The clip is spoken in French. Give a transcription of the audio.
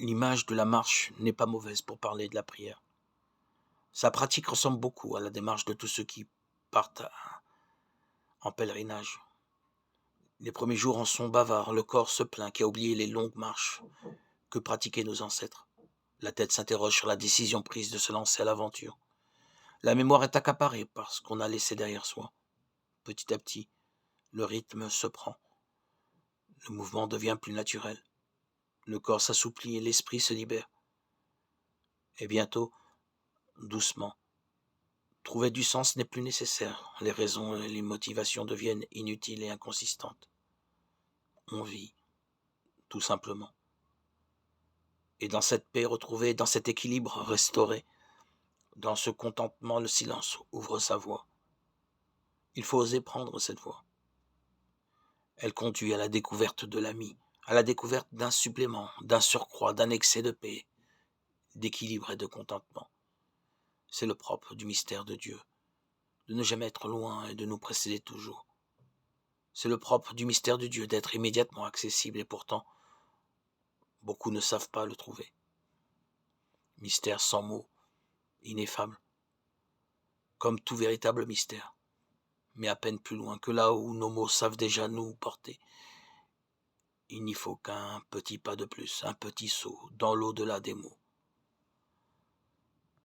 L'image de la marche n'est pas mauvaise pour parler de la prière. Sa pratique ressemble beaucoup à la démarche de tous ceux qui partent en pèlerinage. Les premiers jours en sont bavards, le corps se plaint qui a oublié les longues marches que pratiquaient nos ancêtres. La tête s'interroge sur la décision prise de se lancer à l'aventure. La mémoire est accaparée par ce qu'on a laissé derrière soi. Petit à petit, le rythme se prend. Le mouvement devient plus naturel. Le corps s'assouplit et l'esprit se libère. Et bientôt, doucement, trouver du sens n'est plus nécessaire. Les raisons et les motivations deviennent inutiles et inconsistantes. On vit, tout simplement. Et dans cette paix retrouvée, dans cet équilibre restauré, dans ce contentement, le silence ouvre sa voie. Il faut oser prendre cette voie. Elle conduit à la découverte de l'ami, à la découverte d'un supplément, d'un surcroît, d'un excès de paix, d'équilibre et de contentement. C'est le propre du mystère de Dieu, de ne jamais être loin et de nous précéder toujours. C'est le propre du mystère de Dieu d'être immédiatement accessible et pourtant, beaucoup ne savent pas le trouver. Mystère sans mots, ineffable, comme tout véritable mystère, mais à peine plus loin que là où nos mots savent déjà nous porter. Il n'y faut qu'un petit pas de plus, un petit saut dans l'au-delà des mots.